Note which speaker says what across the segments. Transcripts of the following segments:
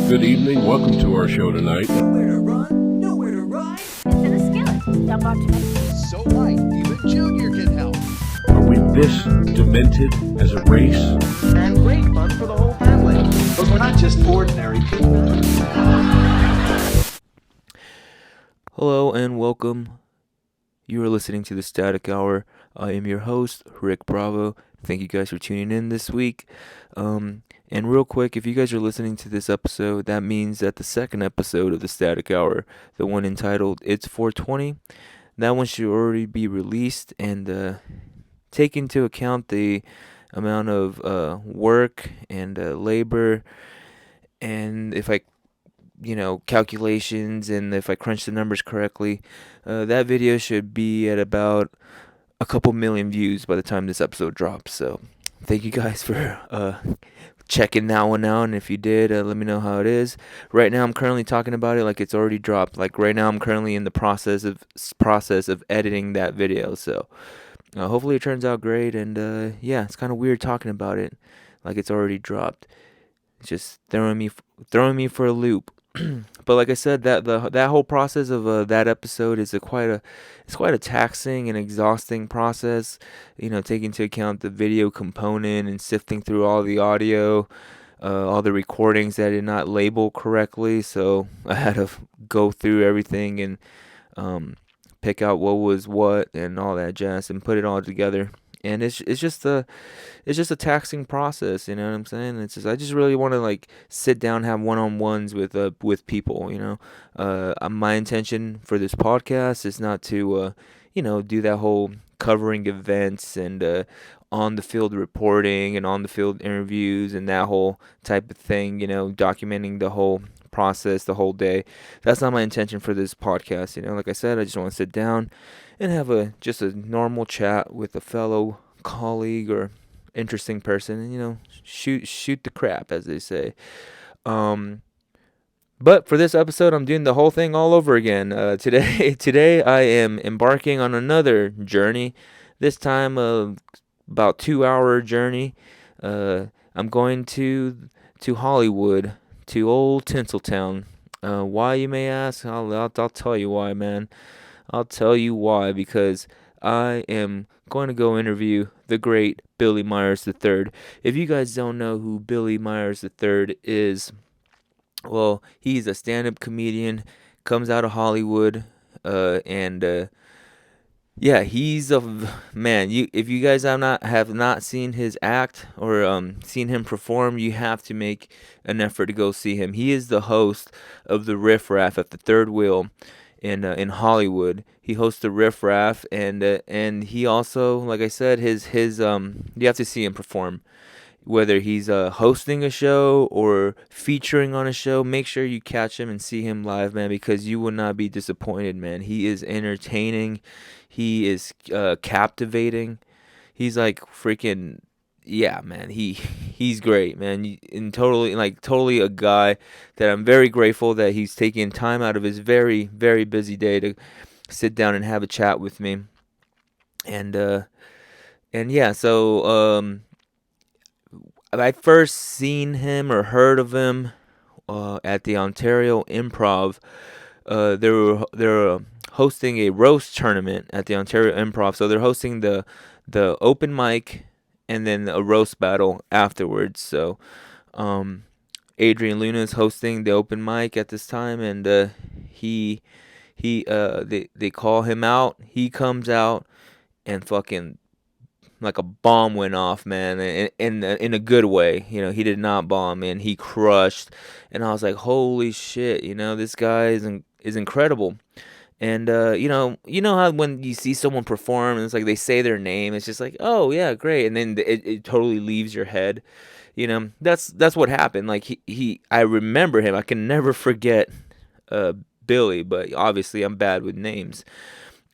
Speaker 1: Good evening. Welcome to our show tonight.
Speaker 2: Nowhere to run, nowhere to ride.
Speaker 3: Into the skillet. Dump onto me.
Speaker 4: So light, even Junior can help.
Speaker 1: Are we this demented as a race?
Speaker 4: And great fun for the whole family. But we're not just ordinary people.
Speaker 5: Hello and welcome. You are listening to the Static Hour. I am your host, Rick Bravo. Thank you guys for tuning in this week. And real quick, if you guys are listening to this episode, that means that the second episode of the Static Hour, the one entitled It's 420, that one should already be released, and take into account the amount of work and labor, and if I calculations, and if I crunch the numbers correctly, that video should be at about a couple million views by the time this episode drops. So thank you guys for checking that one out, and if you did, let me know how it is. Right now I'm currently talking about it like it's already dropped. Like right now I'm currently in the process of editing that video, so hopefully it turns out great. And yeah, it's kind of weird talking about it like it's already dropped. It's just throwing me for a loop. But like I said, that whole process of that episode is quite a taxing and exhausting process. Taking into account the video component and sifting through all the audio, all the recordings that I did not label correctly. So I had to go through everything and pick out what was what and all that jazz and put it all together. And it's just a taxing process, you know what I'm saying? I just really want to sit down, have one-on-ones with people, My intention for this podcast is not to do that whole covering events and on the field reporting and on the field interviews and that whole type of thing, documenting the whole process the whole day. That's not my intention for this podcast. Like I said, I just want to sit down and have just a normal chat with a fellow colleague or interesting person, and shoot the crap, as they say. But for this episode, I'm doing the whole thing all over again. Today I am embarking on another journey. This time about 2-hour journey. I'm going to Hollywood, to old Tinseltown. Why, you may ask? I'll tell you why, man. I'll tell you why, because I am going to go interview the great Billy Myers III. If you guys don't know who Billy Myers III is, well, he's a stand-up comedian, comes out of Hollywood, and yeah, he's a man. If you guys have not seen his act or seen him perform, you have to make an effort to go see him. He is the host of the Riff Raff at the Third Wheel in Hollywood. He hosts the Riff Raff, and he also, like I said, his you have to see him perform. Whether he's hosting a show or featuring on a show, make sure you catch him and see him live, man, because you will not be disappointed, man. He is entertaining. He is captivating. He's like freaking, yeah, man. He's great, man. And totally a guy that I'm very grateful that he's taking time out of his very, very busy day to sit down and have a chat with me. And yeah, so I first seen him or heard of him at the Ontario Improv. They're hosting a roast tournament at the Ontario Improv. So they're hosting the open mic and then a roast battle afterwards. So Adrian Luna is hosting the open mic at this time, and they call him out. He comes out and fucking like a bomb went off, man, in a good way. He did not bomb, man. He crushed, and I was like, holy shit, this guy is incredible. And you know how when you see someone perform and it's like they say their name, it's just like, oh yeah, great, and then it totally leaves your head. That's what happened. Like I remember him. I can never forget Billy, but obviously I'm bad with names.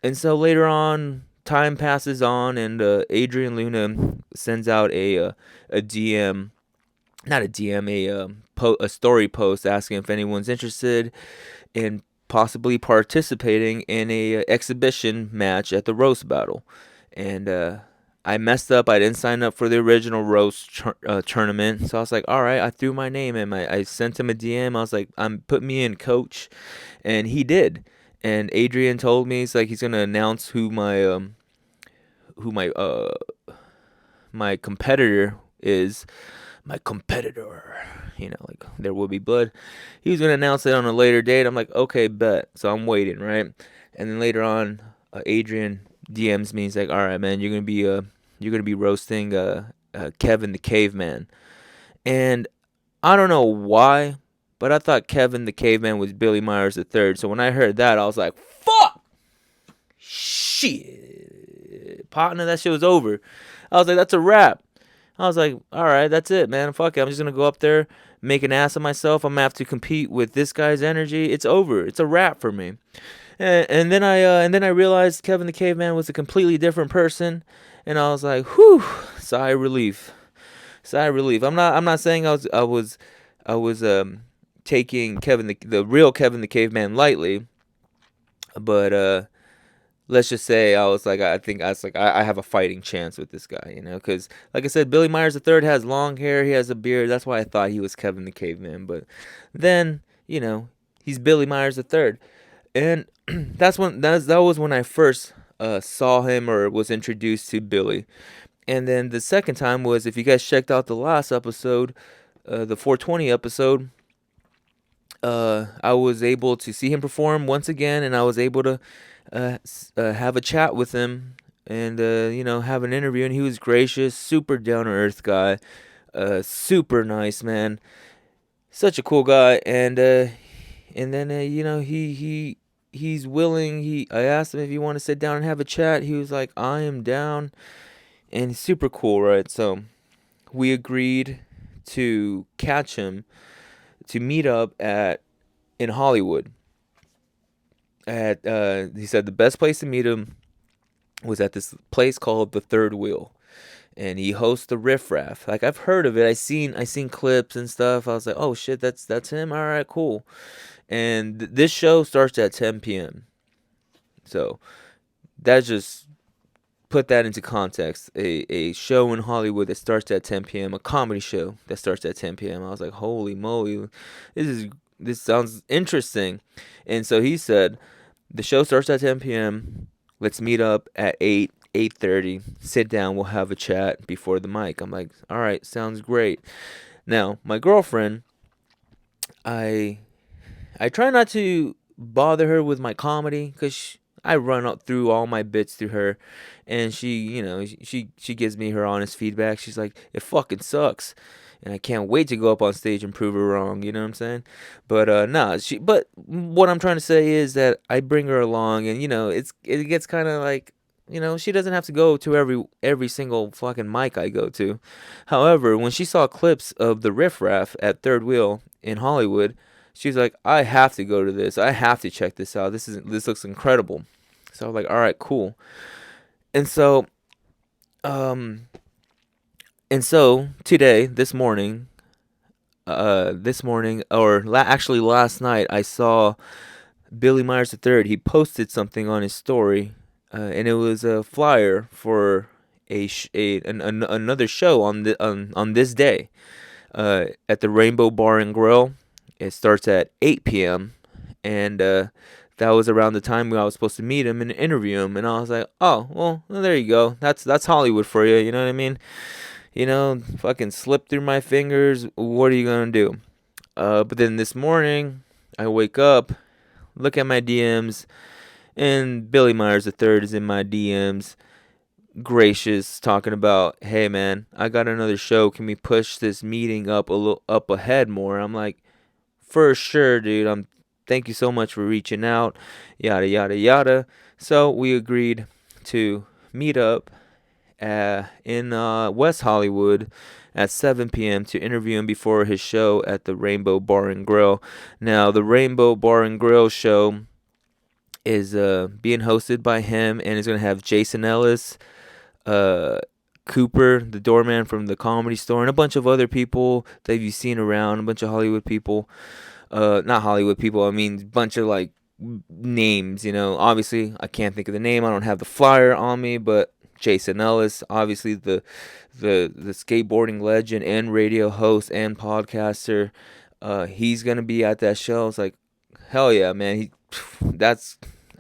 Speaker 5: And so later on, time passes on, and Adrian Luna sends out a DM, not a DM, a story post asking if anyone's interested in possibly participating in a exhibition match at the roast battle. And I messed up. I didn't sign up for the original roast tournament. So I was like, all right. I threw my name in. I sent him a DM. I was like, put me in, coach, and he did. And Adrian told me he's gonna announce who my competitor is. My competitor, like there will be blood. He was gonna announce it on a later date. I'm like, okay, bet. So I'm waiting, right? And then later on, Adrian DMs me. He's like, all right, man, you're gonna be roasting Kevin the Caveman. And I don't know why, but I thought Kevin the Caveman was Billy Myers the third. So when I heard that, I was like, fuck, shit, partner, that shit was over. I was like, that's a wrap. I was like, all right, that's it, man. Fuck it. I'm just going to go up there, make an ass of myself. I'm going to have to compete with this guy's energy. It's over. It's a wrap for me. And then I realized Kevin the Caveman was a completely different person, and I was like, whew, sigh of relief. Sigh of relief. I'm not saying I was taking the real Kevin the Caveman lightly, but let's just say I have a fighting chance with this guy, because like I said, Billy Myers III has long hair, he has a beard. That's why I thought he was Kevin the Caveman. But then, he's Billy Myers III, and that was when I first saw him or was introduced to Billy. And then the second time was, if you guys checked out the last episode, the 420 episode, I was able to see him perform once again, and I was able to have a chat with him and have an interview. And he was gracious, super down to earth guy, super nice man, such a cool guy. And then he's willing. I asked him if he wanted to sit down and have a chat. He was like, I am down, and he's super cool, right? So we agreed to catch him to meet up in Hollywood. He said the best place to meet him was at this place called the Third Wheel, and he hosts the Riff Raff. Like, I've heard of it. I seen clips and stuff. I was like, oh shit, that's him. All right, cool. And this show starts at 10 p.m. So that just put that into context. A show in Hollywood that starts at 10 p.m. A comedy show that starts at 10 p.m. I was like, holy moly, this sounds interesting. And so he said, the show starts at 10 p.m. Let's meet up at 8:30. Sit down. We'll have a chat before the mic. I'm like, all right, sounds great. Now, my girlfriend, I try not to bother her with my comedy, because I run up through all my bits through her, and she gives me her honest feedback. She's like, it fucking sucks, and I can't wait to go up on stage and prove her wrong. You know what I'm saying? But but what I'm trying to say is that I bring her along, and it gets kind of like, she doesn't have to go to every single fucking mic I go to. However, when she saw clips of the Riff Raff at Third Wheel in Hollywood, she's like, I have to go to this. I have to check this out. This looks incredible. So I was like, all right, cool. And so today, this morning, actually last night, I saw Billy Myers III. He posted something on his story, and it was a flyer for another show on this day, at the Rainbow Bar and Grill. It starts at 8 p.m. and that was around the time when I was supposed to meet him and interview him. And I was like, oh, well, there you go. That's Hollywood for you. You know what I mean? Fucking slip through my fingers. What are you gonna do? But then this morning, I wake up, look at my DMs, and Billy Myers III is in my DMs, gracious, talking about, hey man, I got another show. Can we push this meeting up ahead more? I'm like, for sure, dude. Thank you so much for reaching out. Yada yada yada. So we agreed to meet up in West Hollywood at 7 p.m. to interview him before his show at the Rainbow Bar and Grill. Now, the Rainbow Bar and Grill show is being hosted by him, and it's going to have Jason Ellis, Cooper, the doorman from the Comedy Store, and a bunch of other people that you've seen around, a bunch of Hollywood people. Not Hollywood people, I mean, a bunch of, like, names, Obviously, I can't think of the name. I don't have the flyer on me, but Jason Ellis, obviously the skateboarding legend and radio host and podcaster. He's gonna be at that show. It's like, hell yeah, man.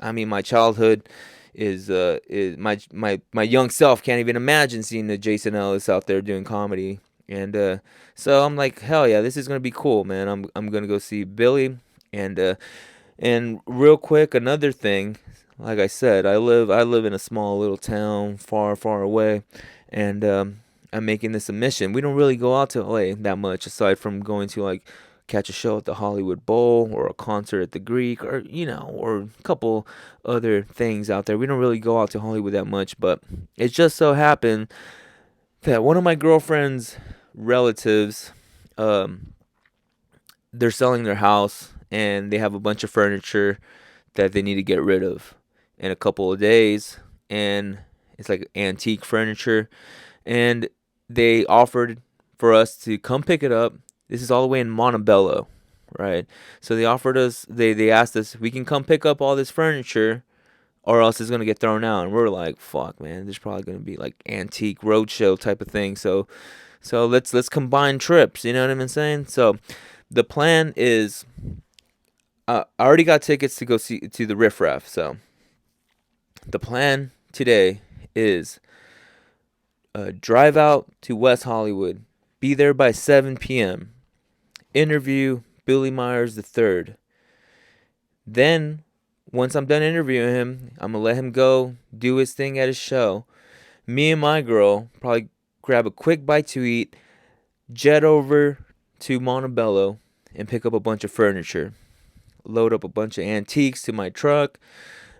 Speaker 5: My childhood is my young self can't even imagine seeing the Jason Ellis out there doing comedy. And so I'm like, hell yeah, this is gonna be cool, man. I'm gonna go see Billy. And real quick, another thing, like I said, I live in a small little town far away, and I'm making this a mission. We don't really go out to LA that much, aside from going to like catch a show at the Hollywood Bowl or a concert at the Greek, or or a couple other things out there. We don't really go out to Hollywood that much, but it just so happened that one of my girlfriend's relatives, they're selling their house, and they have a bunch of furniture that they need to get rid of in a couple of days, and it's like antique furniture, and they offered for us to come pick it up. This is all the way in Montebello, right? So they offered us, they asked us, we can come pick up all this furniture, or else it's gonna get thrown out. And we're like, fuck, man, there's probably gonna be like antique roadshow type of thing. So let's combine trips. You know what I'm saying? So the plan is, I already got tickets to go see to the Riff Raff. So the plan today is drive out to West Hollywood, be there by 7 p.m., interview Billy Myers III. Then, once I'm done interviewing him, I'm going to let him go, do his thing at his show. Me and my girl probably grab a quick bite to eat, jet over to Montebello, and pick up a bunch of furniture. Load up a bunch of antiques to my truck.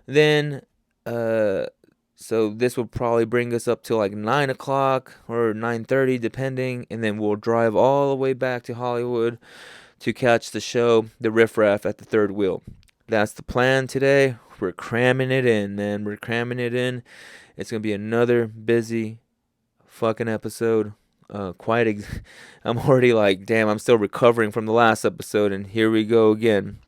Speaker 5: Then, so this will probably bring us up to like 9 o'clock or 9:30, depending. And then we'll drive all the way back to Hollywood to catch the show, the Riff Raff, at the Third Wheel. That's the plan today. We're cramming it in, man. We're cramming it in. It's going to be another busy fucking episode. I'm already like, damn, I'm still recovering from the last episode. And here we go again.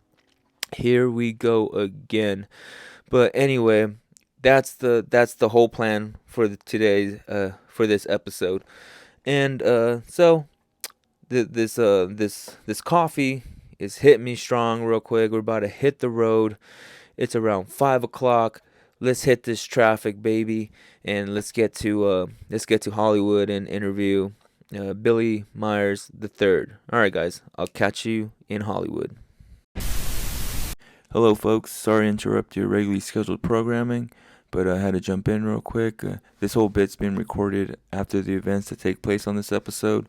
Speaker 5: But anyway, that's the whole plan for today's for this episode. And so this coffee is hitting me strong real quick. We're about to hit the road. It's around 5 o'clock. Let's hit this traffic, baby, and let's get to Hollywood and interview Billy Myers III. All right, guys, I'll catch you in Hollywood. Hello, folks. Sorry to interrupt your regularly scheduled programming, but I had to jump in real quick. This whole bit's been recorded after the events that take place on this episode,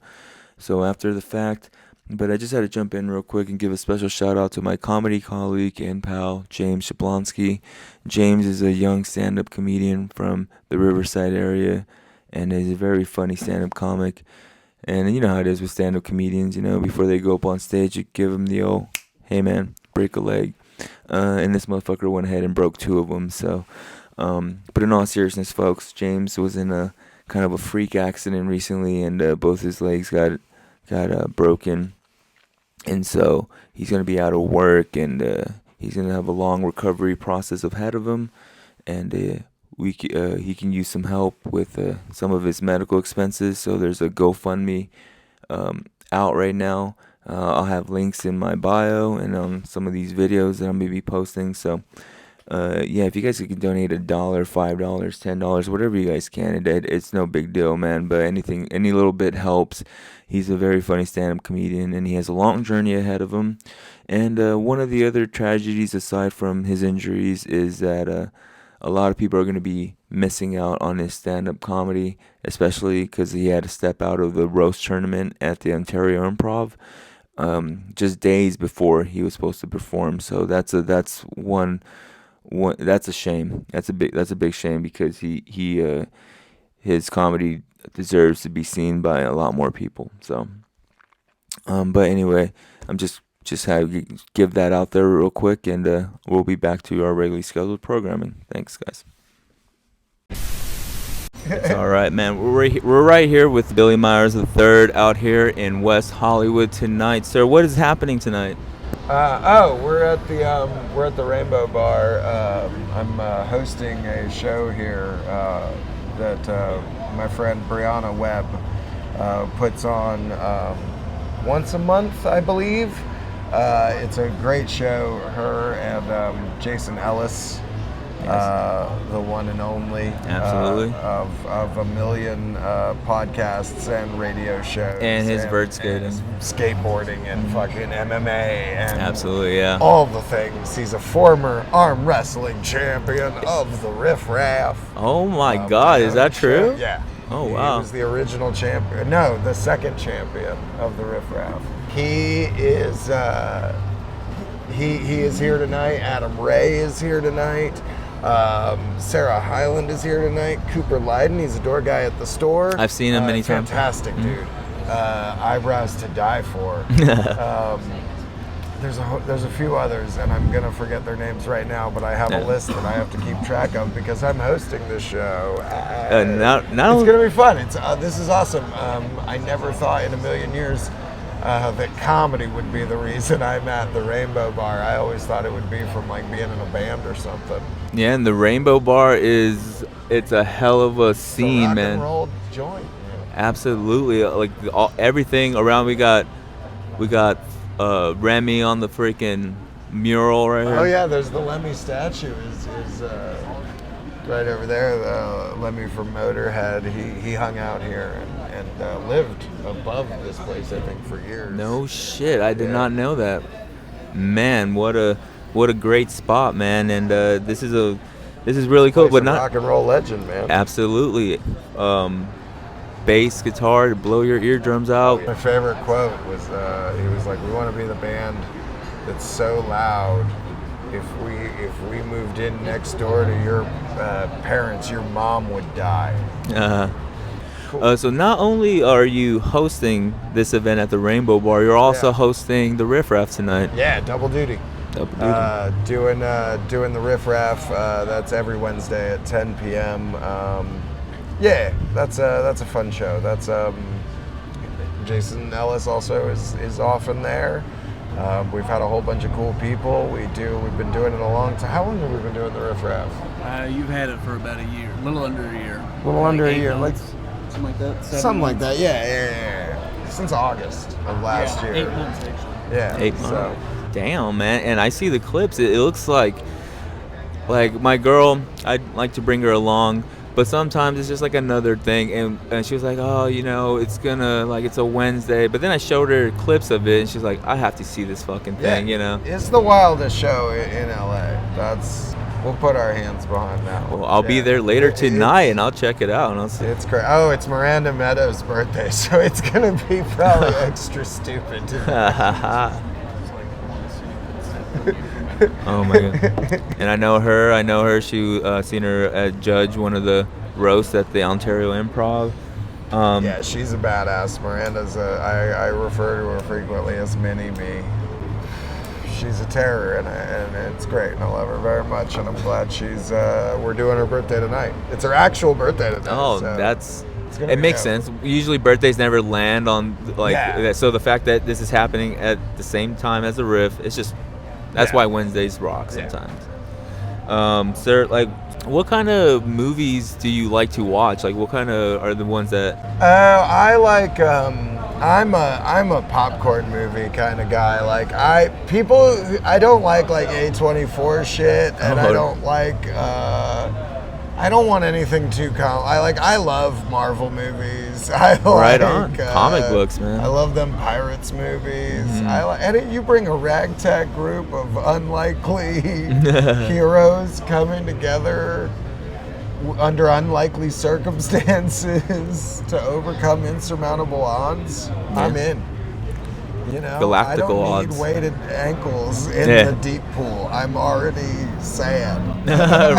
Speaker 5: so after the fact. But I just had to jump in real quick and give a special shout out to my comedy colleague and pal, James Shablonsky. James is a young stand-up comedian from the Riverside area, and is a very funny stand-up comic. And you know how it is with stand-up comedians, before they go up on stage, you give them the old, hey man, break a leg. And this motherfucker went ahead and broke 2 of them. So, but in all seriousness, folks, James was in a kind of a freak accident recently, and both his legs got broken. And so he's going to be out of work, and he's going to have a long recovery process ahead of him. And he can use some help with some of his medical expenses. So there's a GoFundMe out right now. I'll have links in my bio and on some of these videos that I'm going to be posting. So, if you guys can donate $1, $5, $10, whatever you guys can, it's no big deal, man. But any little bit helps. He's a very funny stand-up comedian, and he has a long journey ahead of him. And one of the other tragedies, aside from his injuries, is that a lot of people are going to be missing out on his stand-up comedy, especially because he had to step out of the roast tournament at the Ontario Improv just days before he was supposed to perform. So that's a shame. That's a big shame, because his comedy deserves to be seen by a lot more people. So, but anyway, I'm just had to give that out there real quick, and we'll be back to our regularly scheduled programming. Thanks, guys. It's all right, man. We're right here with Billy Myers III out here in West Hollywood tonight, sir. What is happening tonight?
Speaker 6: We're at the Rainbow Bar. I'm hosting a show here that my friend Brianna Webb puts on once a month, I believe. It's a great show. Her and Jason Ellis, the one and only,
Speaker 5: Absolutely.
Speaker 6: Of a million podcasts and radio shows,
Speaker 5: And his vert skating,
Speaker 6: and skateboarding, and fucking MMA, and
Speaker 5: absolutely, yeah.
Speaker 6: all the things. He's a former arm wrestling champion of the Riff Raff.
Speaker 5: Oh my God, is that true?
Speaker 6: Yeah.
Speaker 5: Oh,
Speaker 6: He
Speaker 5: wow.
Speaker 6: was the original champion. No, the second champion of the Riff Raff. He is he is here tonight. Adam Ray is here tonight. Sarah Hyland is here tonight. Cooper Lyden, he's a door guy at the store.
Speaker 5: I've seen him many times.
Speaker 6: Fantastic dude. Eyebrows to die for. There's a few others, and I'm gonna forget their names right now, but I have a list that I have to keep track of because I'm hosting this show. It's gonna be fun. This is awesome. I never thought in a million years that comedy would be the reason I'm at the Rainbow Bar. I always thought it would be from like being in a band or something.
Speaker 5: Yeah, and the Rainbow Bar it's a hell of a scene,
Speaker 6: rock
Speaker 5: man.
Speaker 6: and roll joint.
Speaker 5: Absolutely, like everything around. We got Remy on the freaking mural right here.
Speaker 6: Oh yeah, there's the Lemmy statue is right over there. Lemmy from Motorhead. He hung out here and lived above this place, I think, for years.
Speaker 5: No shit, I did not know that. Man, what a great spot, man. And this is really cool. But not
Speaker 6: rock and roll legend, man.
Speaker 5: Absolutely. Bass guitar to blow your eardrums out.
Speaker 6: My favorite quote was he was like, "We want to be the band that's so loud. If we moved in next door to your parents, your mom would die."
Speaker 5: Cool. So not only are you hosting this event at the Rainbow Bar, you're also hosting the Riff Raff tonight.
Speaker 6: Yeah, double duty. Doing the Riff Raff. That's every Wednesday at 10 p.m. Yeah, that's a fun show. That's Jason Ellis also is often there. We've had a whole bunch of cool people. We've been doing it a long time. How long have we been doing the Riff Raff?
Speaker 2: You've had it for about a year, a little under a year.
Speaker 6: A little under a year,
Speaker 2: months, something like that.
Speaker 6: Something like that. Yeah. Since August of last year.
Speaker 2: 8 months actually.
Speaker 6: Yeah.
Speaker 5: 8 months.
Speaker 6: So.
Speaker 5: Damn, man. And I see the clips. It looks like my girl, I'd like to bring her along, but sometimes it's just like another thing. And she was like, oh, it's it's a Wednesday. But then I showed her clips of it, and she's like, I have to see this fucking thing,
Speaker 6: It's the wildest show in LA. We'll put our hands behind that one.
Speaker 5: Well, I'll be there later tonight, and I'll check it out. And I'll see.
Speaker 6: It's great. Oh, it's Miranda Meadows' birthday, so it's going to be probably extra stupid.
Speaker 5: Oh my god! And I know her. She seen her judge one of the roasts at the Ontario Improv.
Speaker 6: Yeah, she's a badass. Miranda's I refer to her frequently as Mini Me. She's a terror, and it's great, and I love her very much, and I'm glad we're doing her birthday tonight. It's her actual birthday tonight.
Speaker 5: Oh,
Speaker 6: so
Speaker 5: it makes sense. Usually birthdays never land on that, so the fact that this is happening at the same time as the Riff, it's just that's why Wednesdays rock sometimes. Sir, what kind of movies do you like to watch? What kind of are the ones that?
Speaker 6: I like. I'm a popcorn movie kind of guy. I don't like A24 shit, and I don't like. I don't want anything too I love Marvel movies.
Speaker 5: Right on. Comic books, man.
Speaker 6: I love them Pirates movies. And you bring a ragtag group of unlikely heroes coming together under unlikely circumstances to overcome insurmountable odds. I'm in.
Speaker 5: Galactical
Speaker 6: I don't
Speaker 5: odds.
Speaker 6: need weighted ankles in the deep pool. I'm already sad.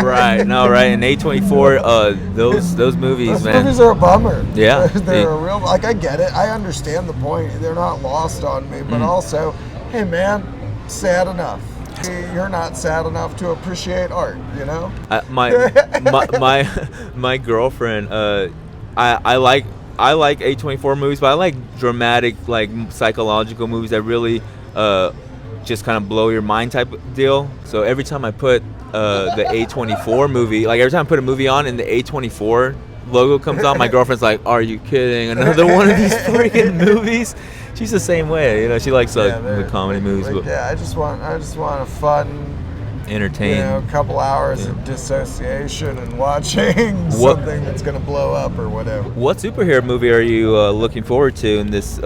Speaker 5: Right. No, right. And A24, those movies,
Speaker 6: Those
Speaker 5: man.
Speaker 6: movies are a bummer.
Speaker 5: Yeah.
Speaker 6: They're a real, I get it. I understand the point. They're not lost on me. But also, hey, man, sad enough. You're not sad enough to appreciate art,
Speaker 5: My girlfriend, I like A24 movies, but I like dramatic, psychological movies that really just kind of blow your mind type of deal. So every time I put the A24 movie, every time I put a movie on and the A24 logo comes on, my girlfriend's like, "Are you kidding? Another one of these freaking movies?" She's the same way, you know. She likes the comedy movies.
Speaker 6: Like,
Speaker 5: but
Speaker 6: I just want a fun,
Speaker 5: entertain.
Speaker 6: you know, couple hours of dissociation and watching something that's gonna blow up or whatever.
Speaker 5: What superhero movie are you looking forward to in this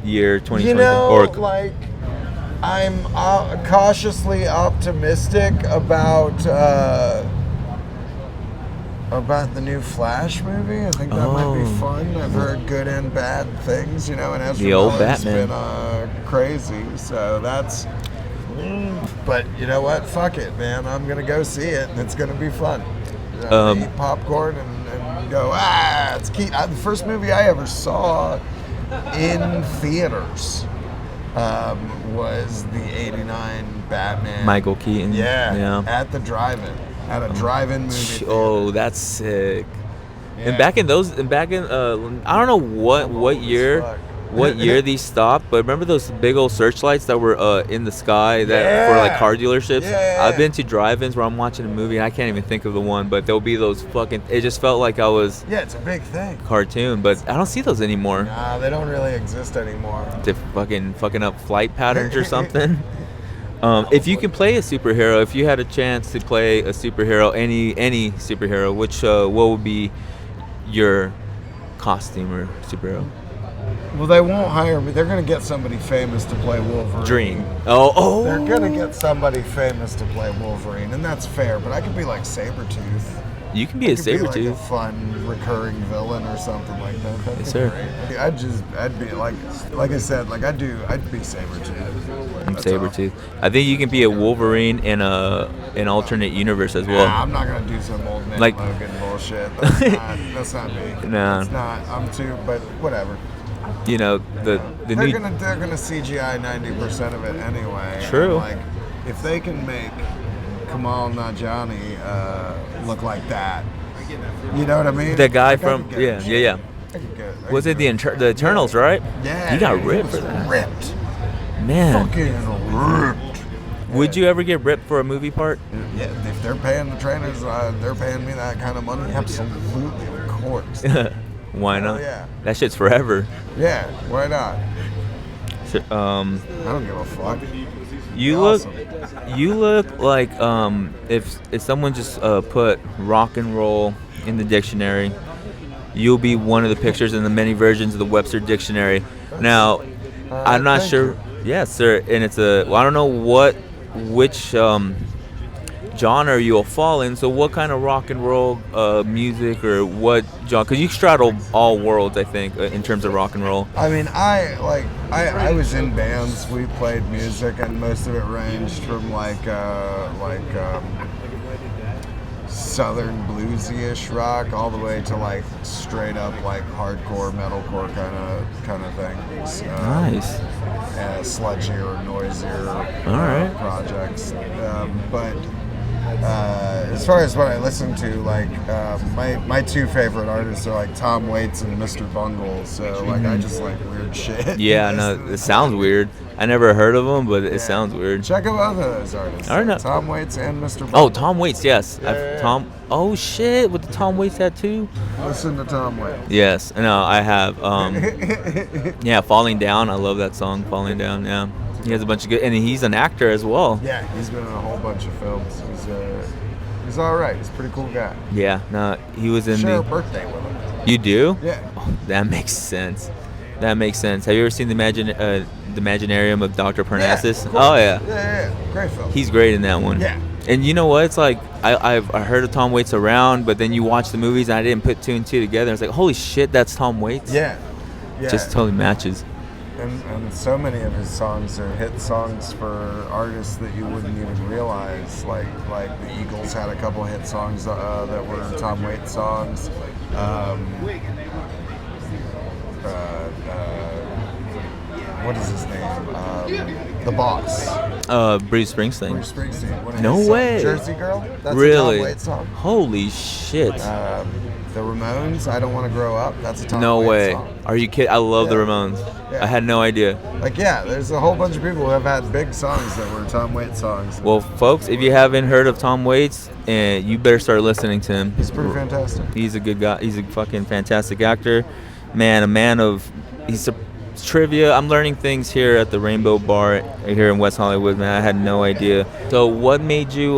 Speaker 5: year 2020?
Speaker 6: You know, like, I'm cautiously optimistic about the new Flash movie. I think that might be fun. I've heard good and bad things, you know, and Ezra
Speaker 5: The old
Speaker 6: Miller's
Speaker 5: Batman.
Speaker 6: been crazy, so that's. But you know what? Fuck it, man. I'm gonna go see it, and it's gonna be fun. Eat popcorn and go. It's key. The first movie I ever saw in theaters was the '89 Batman.
Speaker 5: Michael Keaton.
Speaker 6: Yeah. At the drive-in. At a drive-in movie theater.
Speaker 5: Oh, that's sick.
Speaker 6: Yeah.
Speaker 5: And back in I don't know what year these stopped, but remember those big old searchlights that were in the sky that for like car dealerships?
Speaker 6: Yeah.
Speaker 5: I've been to drive-ins where I'm watching a movie and I can't even think of the one, but there'll be those fucking. It just felt like I was.
Speaker 6: Yeah, it's a big thing.
Speaker 5: Cartoon, but I don't see those anymore.
Speaker 6: Nah, they don't really exist anymore.
Speaker 5: To fucking up flight patterns or something. If you could play a superhero, if you had a chance to play a superhero, any superhero, which what would be your costume or superhero?
Speaker 6: Well, they won't hire me. They're gonna get somebody famous to play Wolverine.
Speaker 5: Dream. Oh.
Speaker 6: They're gonna get somebody famous to play Wolverine, and that's fair. But I could be like Sabretooth.
Speaker 5: You can be a Sabretooth.
Speaker 6: Like a fun recurring villain or something like that. That'd
Speaker 5: Yes,
Speaker 6: be
Speaker 5: sir.
Speaker 6: great. I'd be like I said, like I'd be Sabretooth.
Speaker 5: I'm Sabretooth. I think you can be a Wolverine in an alternate universe as well.
Speaker 6: Nah, I'm not gonna do some old man
Speaker 5: Like-
Speaker 6: Logan bullshit. That's not me.
Speaker 5: Nah.
Speaker 6: It's not. I'm too. But whatever.
Speaker 5: You know the
Speaker 6: They're
Speaker 5: new.
Speaker 6: gonna CGI 90% of it anyway.
Speaker 5: True.
Speaker 6: And, like, if they can make Kamal Najani look like that, you know what I mean?
Speaker 5: The guy
Speaker 6: Like, I
Speaker 5: from
Speaker 6: could get it.
Speaker 5: yeah. Was it the Eternals, right?
Speaker 6: Yeah.
Speaker 5: You got
Speaker 6: dude,
Speaker 5: ripped
Speaker 6: he
Speaker 5: for
Speaker 6: was
Speaker 5: that.
Speaker 6: Ripped.
Speaker 5: Man,
Speaker 6: Fucking ripped.
Speaker 5: would you ever get ripped for a movie part?
Speaker 6: Yeah, if they're paying the trainers, they're paying me that kind of money. Absolutely, of course.
Speaker 5: Why not?
Speaker 6: yeah.
Speaker 5: That shit's forever.
Speaker 6: Yeah, why not?
Speaker 5: So,
Speaker 6: I don't give a fuck.
Speaker 5: you
Speaker 6: Awesome.
Speaker 5: look like if someone just put rock and roll in the dictionary, you'll be one of the pictures in the many versions of the Webster Dictionary. Now, I'm not
Speaker 6: thank
Speaker 5: sure.
Speaker 6: you.
Speaker 5: Yes, sir. And it's I don't know which genre you'll fall in. So what kind of rock and roll music or what genre? Because you straddle all worlds, I think, in terms of rock and roll.
Speaker 6: I mean, I was in bands. We played music, and most of it ranged from like southern bluesy-ish rock all the way to like straight up like hardcore metalcore kind of things.
Speaker 5: Nice.
Speaker 6: Sludgier or noisier
Speaker 5: right.
Speaker 6: projects. But as far as what I listen to, like my two favorite artists are like Tom Waits and Mr. Bungle. So like I just like weird shit.
Speaker 5: Yeah, no, it sounds weird. I never heard of them, but it sounds weird.
Speaker 6: Check out both of those artists.
Speaker 5: I don't know.
Speaker 6: Tom Waits and Mr. Bungle.
Speaker 5: Oh, Tom Waits, yes.
Speaker 6: Yeah.
Speaker 5: Tom. Oh shit, with the Tom Waits tattoo.
Speaker 6: Listen to Tom Waits.
Speaker 5: Yes, no, I have. Yeah, Falling Down. I love that song, Falling Down. Yeah, he has a bunch of good, and he's an actor as well.
Speaker 6: Yeah, he's been in a whole bunch of films. He's all right. He's a pretty cool guy.
Speaker 5: Yeah, no, he was in
Speaker 6: Share a
Speaker 5: the.
Speaker 6: birthday with him.
Speaker 5: You do?
Speaker 6: Yeah.
Speaker 5: Oh, that makes sense. That makes sense. Have you ever seen the Imaginarium of Dr. Parnassus?
Speaker 6: Yeah, of
Speaker 5: Oh yeah.
Speaker 6: Yeah. Great film.
Speaker 5: He's great in that one.
Speaker 6: Yeah.
Speaker 5: And you know what? It's like I heard of Tom Waits around, but then you watch the movies and I didn't put two and two together. It's like, holy shit, that's Tom Waits.
Speaker 6: Yeah.
Speaker 5: Just totally matches.
Speaker 6: And so many of his songs are hit songs for artists that you wouldn't even realize. Like the Eagles had a couple hit songs that were Tom Waits songs. What is his name? The Boss.
Speaker 5: Bruce Springsteen.
Speaker 6: Bruce Springsteen. What is
Speaker 5: No
Speaker 6: his
Speaker 5: way.
Speaker 6: song? Jersey Girl? That's
Speaker 5: Really?
Speaker 6: a Tom Waits song.
Speaker 5: Holy shit.
Speaker 6: The Ramones, I Don't Want to Grow Up. That's a Tom
Speaker 5: No
Speaker 6: Waits
Speaker 5: way.
Speaker 6: song.
Speaker 5: Are you kidding? I love the
Speaker 6: Yeah.
Speaker 5: Ramones.
Speaker 6: Yeah.
Speaker 5: I had no idea.
Speaker 6: Like, yeah, there's a whole bunch of people who have had big songs that were Tom Waits songs.
Speaker 5: Well, folks, if you haven't heard of Tom Waits, you better start listening to him.
Speaker 6: He's pretty fantastic.
Speaker 5: He's a good guy. He's a fucking fantastic actor. Man, a man of... He's a trivia. I'm learning things here at the Rainbow Bar here in West Hollywood, man. I had no idea. So what made you...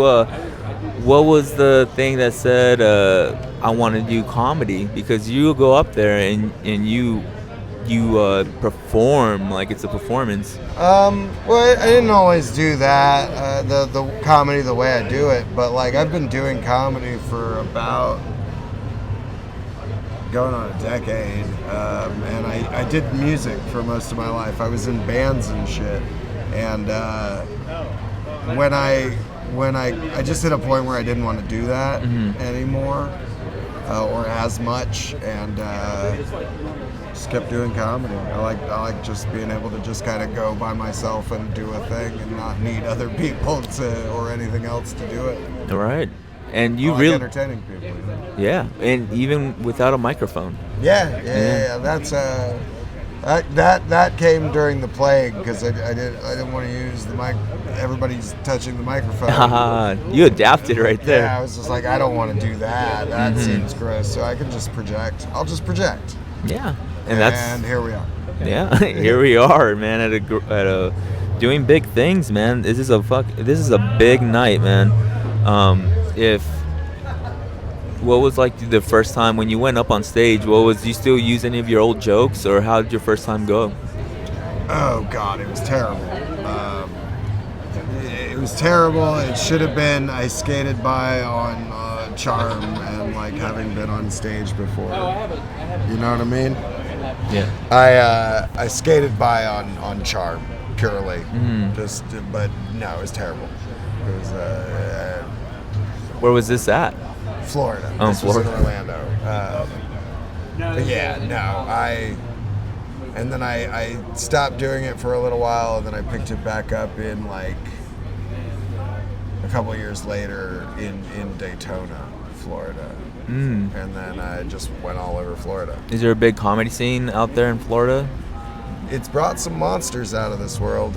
Speaker 5: what was the thing that said I want to do comedy? Because you go up there and you perform like it's a performance.
Speaker 6: Well, I didn't always do that, the comedy the way I do it, but like I've been doing comedy for about going on a decade, and I did music for most of my life. I was in bands and shit, and when I just hit a point where I didn't want to do that anymore, or as much, and just kept doing comedy. I like just being able to just kind of go by myself and do a thing and not need other people or anything else to do it.
Speaker 5: All right. And you
Speaker 6: I like
Speaker 5: really
Speaker 6: entertaining people. You know?
Speaker 5: Yeah, and even without a microphone.
Speaker 6: Yeah. That's that came during the plague because I didn't want to use the mic. Everybody's touching the microphone.
Speaker 5: You adapted right there.
Speaker 6: Yeah, I was just like, I don't want to do that. That seems gross. So I can just project. I'll just project.
Speaker 5: Yeah,
Speaker 6: and here we are.
Speaker 5: Yeah, here we are, man. At a doing big things, man. This is a big night, man. What was like the first time when you went up on stage? Do you still use any of your old jokes, or how did your first time go?
Speaker 6: Oh God, it was terrible. It was terrible. It should have been. I skated by on charm and like having been on stage before. You know what I mean?
Speaker 5: Yeah.
Speaker 6: I skated by on charm purely. But no, it was terrible. It was.
Speaker 5: Where was this at?
Speaker 6: Florida.
Speaker 5: Oh,
Speaker 6: This
Speaker 5: Florida.
Speaker 6: was in Orlando. But yeah, no, and then I stopped doing it for a little while, and then I picked it back up in like a couple of years later in Daytona, Florida. And then I just went all over Florida.
Speaker 5: Is there a big comedy scene out there in Florida?
Speaker 6: It's brought some monsters out of this world.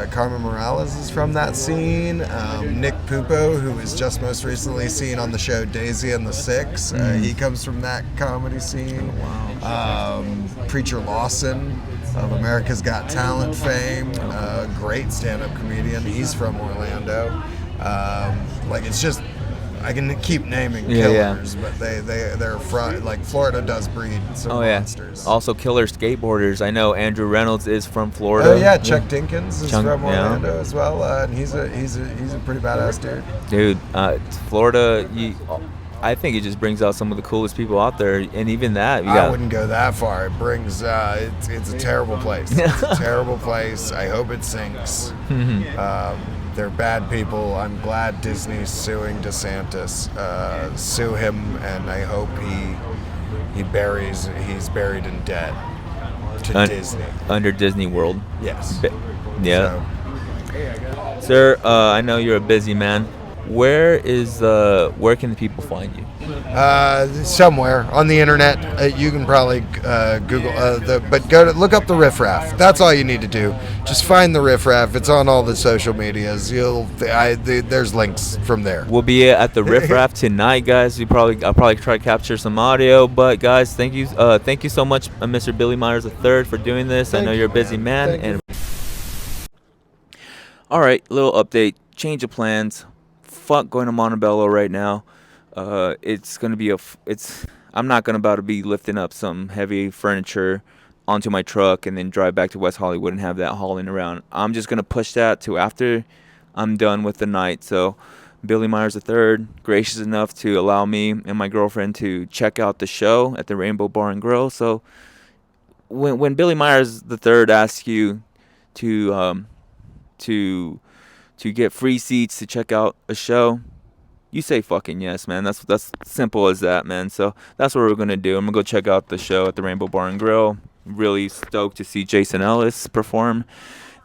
Speaker 6: Carmen Morales is from that scene. Nick Pupo, who was just most recently seen on the show Daisy and the Six, he comes from that comedy scene.
Speaker 5: Wow.
Speaker 6: Preacher Lawson of America's Got Talent fame, great stand-up comedian. He's from Orlando. It's just, I can keep naming killers, but they're from, like, Florida does breed some monsters.
Speaker 5: Also killer skateboarders. I know Andrew Reynolds is from Florida.
Speaker 6: Oh yeah, Chuck Dinkins is from
Speaker 5: yeah.
Speaker 6: Orlando as well, and he's a pretty badass dude.
Speaker 5: Dude, Florida, I think it just brings out some of the coolest people out there, and even that
Speaker 6: I wouldn't go that far. It brings it's a terrible place. It's a terrible place. I hope it sinks. They're bad people. I'm glad Disney's suing DeSantis. Sue him, and I hope he's buried in debt to Disney.
Speaker 5: Under Disney World.
Speaker 6: Yes.
Speaker 5: Yeah. So. Sir, I know you're a busy man. Where can the people find you?
Speaker 6: Somewhere on the internet. You can probably Google but look up the Riff Raff. That's all you need to do. Just find the Riff Raff. It's on all the social medias. There's links from there.
Speaker 5: We'll be at the Riff Raff tonight, guys. I'll probably try to capture some audio. But guys, thank you so much, Mr. Billy Myers III, for doing this. I know you're a busy man. All right, little update. Change of plans. Fuck going to Montebello right now. It's gonna be I'm not about to be lifting up some heavy furniture onto my truck and then drive back to West Hollywood and have that hauling around. I'm just gonna push that to after I'm done with the night. So Billy Myers III, gracious enough to allow me and my girlfriend to check out the show at the Rainbow Bar and Grill. So when Billy Myers III asks you to get free seats to check out a show, you say fucking yes, man. That's simple as that, man. So that's what we're gonna do. I'm gonna go check out the show at the Rainbow Bar and Grill. Really stoked to see Jason Ellis perform,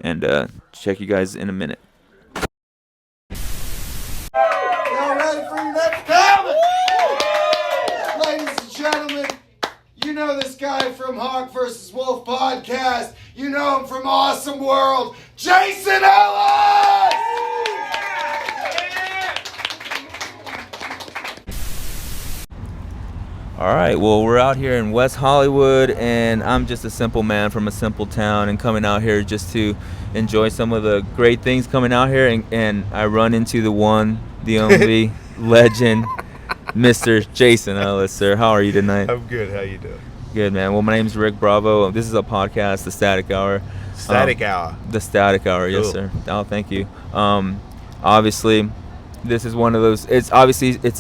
Speaker 5: and check you guys in a minute.
Speaker 6: Y'all ready for your next comment? Ladies and know this guy from Hawk vs. Wolf podcast. You know him from Awesome World, Jason Ellis!
Speaker 5: All right, well, we're out here in West Hollywood, and I'm just a simple man from a simple town and coming out here just to enjoy some of the great things coming out here, and I run into the one, the only legend, Mr. Jason Ellis, sir. How are you tonight?
Speaker 6: I'm good. How you doing?
Speaker 5: Good, man. Well, my name's Rick Bravo. This is a podcast, The Static Hour.
Speaker 6: Static Hour.
Speaker 5: The Static Hour, yes,
Speaker 6: Cool.
Speaker 5: sir. Oh, thank you. Obviously, this is one of those, it's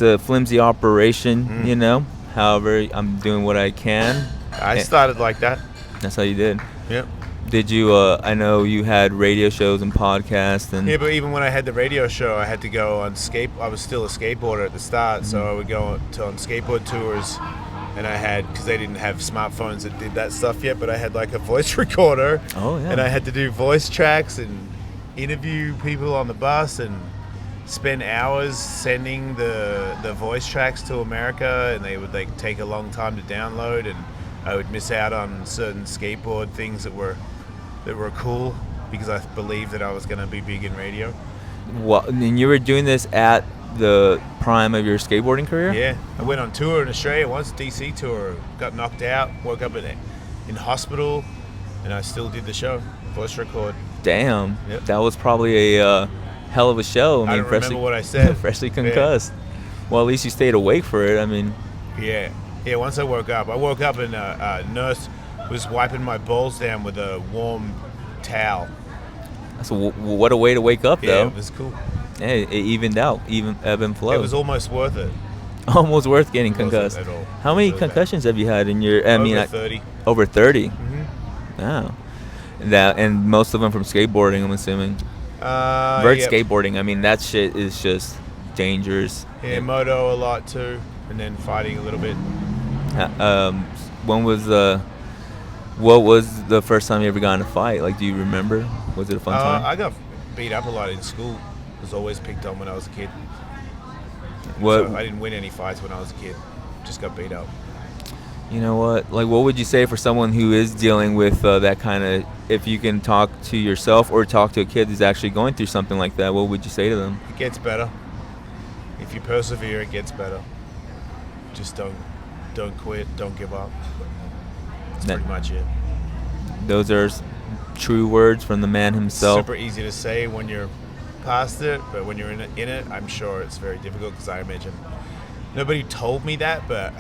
Speaker 5: a flimsy operation, you know. However, I'm doing what I can.
Speaker 6: I started like that.
Speaker 5: That's how you did.
Speaker 6: Yep.
Speaker 5: Did you, I know you had radio shows and podcasts. And
Speaker 7: Yeah, but even when I had the radio show, I had to go on I was still a skateboarder at the start, so I would go on skateboard tours, and I had, because they didn't have smartphones that did that stuff yet, but I had like a voice recorder.
Speaker 5: Oh, yeah.
Speaker 7: And I had to do voice tracks and interview people on the bus and spend hours sending the voice tracks to America, and they would like take a long time to download, and I would miss out on certain skateboard things that were cool because I believed that I was going to be big in radio.
Speaker 5: What, and you were doing this at the prime of your skateboarding career?
Speaker 7: Yeah, I went on tour in Australia once, DC tour, got knocked out, woke up in hospital, and I still did the show, voice record.
Speaker 5: Damn.
Speaker 7: Yep.
Speaker 5: That was probably a hell of a show.
Speaker 7: I don't remember what I said.
Speaker 5: Freshly concussed. Well, at least you stayed awake for it. I mean,
Speaker 7: Yeah, once I woke up and a nurse was wiping my balls down with a warm towel.
Speaker 5: so what a way to wake up,
Speaker 7: Yeah,
Speaker 5: though.
Speaker 7: it was cool.
Speaker 5: Hey, it evened out, even ebb and flow.
Speaker 7: It was almost worth it.
Speaker 5: Almost worth getting
Speaker 7: It wasn't
Speaker 5: concussed.
Speaker 7: at all.
Speaker 5: How many
Speaker 7: It was bad.
Speaker 5: concussions have you had in your?
Speaker 7: Over 30.
Speaker 5: Over 30.
Speaker 7: Mm-hmm.
Speaker 5: Wow. And most of them from skateboarding, I'm assuming. Vert
Speaker 7: Yep.
Speaker 5: skateboarding. I mean, that shit is just dangerous.
Speaker 7: Yeah, moto a lot too, and then fighting a little bit.
Speaker 5: What was the first time you ever got in a fight? Like, do you remember? Was it a fun time?
Speaker 7: I got beat up a lot in school. Was always picked on when I was a kid.
Speaker 5: What?
Speaker 7: So I didn't win any fights when I was a kid. Just got beat up.
Speaker 5: You know what? Like, what would you say for someone who is dealing with that kind of? If you can talk to yourself or talk to a kid who's actually going through something like that, what would you say to them?
Speaker 7: It gets better. If you persevere, it gets better. Just don't quit. Don't give up. That's
Speaker 5: That-
Speaker 7: pretty much it.
Speaker 5: Those are true words from the man himself.
Speaker 7: Super easy to say when you're past it, but when you're in it, I'm sure it's very difficult because I imagine nobody told me that, but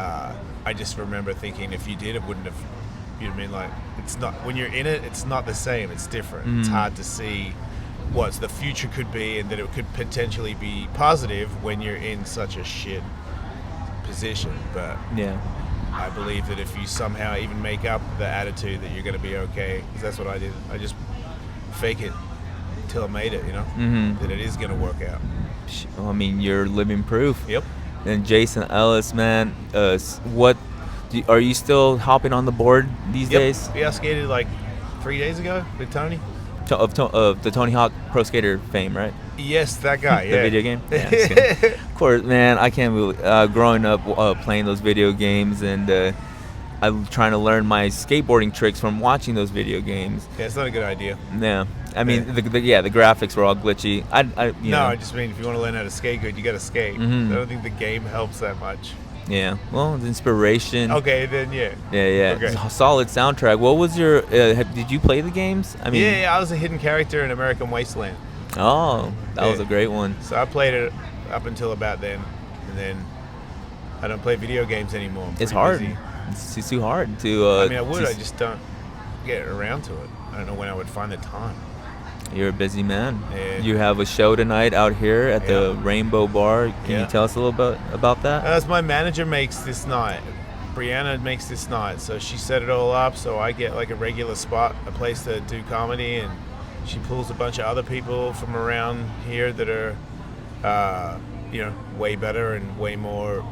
Speaker 7: I just remember thinking if you did, it wouldn't have. You know what I mean? Like, it's not, when you're in it, it's not the same. It's different. It's hard to see what the future could be, and that it could potentially be positive when you're in such a shit position. But
Speaker 5: Yeah.
Speaker 7: I believe that if you somehow even make up the attitude that you're going to be okay, because that's what I did. I just fake it till I made it, you know, that it is going to work out.
Speaker 5: I mean, you're living proof.
Speaker 7: Yep.
Speaker 5: And Jason Ellis, man, are you still hopping on the board these days?
Speaker 7: Yeah, I skated like 3 days ago with Tony.
Speaker 5: Of the Tony Hawk Pro Skater fame, right?
Speaker 7: Yes, that guy.
Speaker 5: The
Speaker 7: Yeah.
Speaker 5: video game? Yeah, so, of course, man, I can't believe growing up playing those video games, and I'm trying to learn my skateboarding tricks from watching those video games.
Speaker 7: Yeah, it's not a good idea.
Speaker 5: Yeah. I mean, the graphics were all glitchy. You know.
Speaker 7: I just mean if you want to learn how to skate good, you got to skate.
Speaker 5: Mhm.
Speaker 7: I don't think the game helps that much.
Speaker 5: Yeah. Well, the inspiration.
Speaker 7: Okay, then yeah.
Speaker 5: Yeah.
Speaker 7: Okay.
Speaker 5: It's a solid soundtrack. What was your? Did you play the games? I mean.
Speaker 7: Yeah, I was a hidden character in American Wasteland.
Speaker 5: Oh, that was
Speaker 7: Yeah.
Speaker 5: a great one.
Speaker 7: So I played it up until about then, and then I don't play video games anymore. I'm
Speaker 5: It's
Speaker 7: pretty
Speaker 5: hard.
Speaker 7: busy.
Speaker 5: It's too hard to.
Speaker 7: I mean, I would. I just don't get around to it. I don't know when I would find the time.
Speaker 5: You're a busy man.
Speaker 7: Yeah.
Speaker 5: You have a show tonight out here at the
Speaker 7: Yeah.
Speaker 5: Rainbow Bar. Can you
Speaker 7: Yeah.
Speaker 5: tell us a little bit about that?
Speaker 7: As my manager makes this night, Brianna makes this night, so she set it all up. So I get like a regular spot, a place to do comedy, and she pulls a bunch of other people from around here that are, way better and way more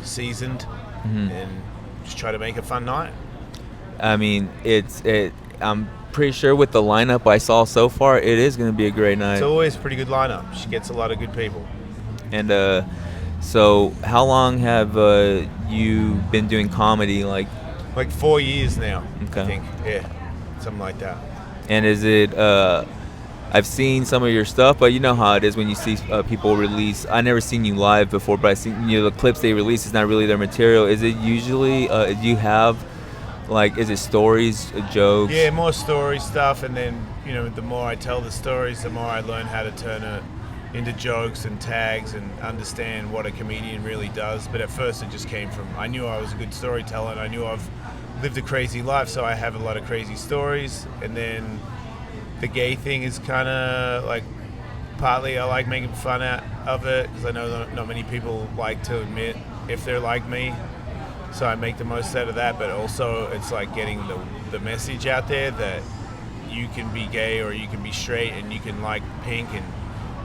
Speaker 7: seasoned, and just try to make a fun night.
Speaker 5: I mean, I'm pretty sure with the lineup I saw so far, it is going to be a great night.
Speaker 7: It's always a pretty good lineup. She gets a lot of good people.
Speaker 5: And So how long have you been doing comedy? Like
Speaker 7: 4 years now,
Speaker 5: Okay.
Speaker 7: I think. Yeah, something like that.
Speaker 5: And is it? I've seen some of your stuff, but you know how it is when you see people release. I never seen you live before, but I seen the clips they release is not really their material. Is it usually? Do you have like? Is it stories, jokes?
Speaker 7: Yeah, more story stuff, and then the more I tell the stories, the more I learn how to turn it into jokes and tags and understand what a comedian really does. But at first, it just came from I knew I was a good storyteller, and I knew I've lived a crazy life, so I have a lot of crazy stories, and then. The gay thing is kind of like partly I like making fun out of it because I know that not many people like to admit if they're like me, so I make the most out of that. But also it's like getting the message out there that you can be gay or you can be straight and you can like pink and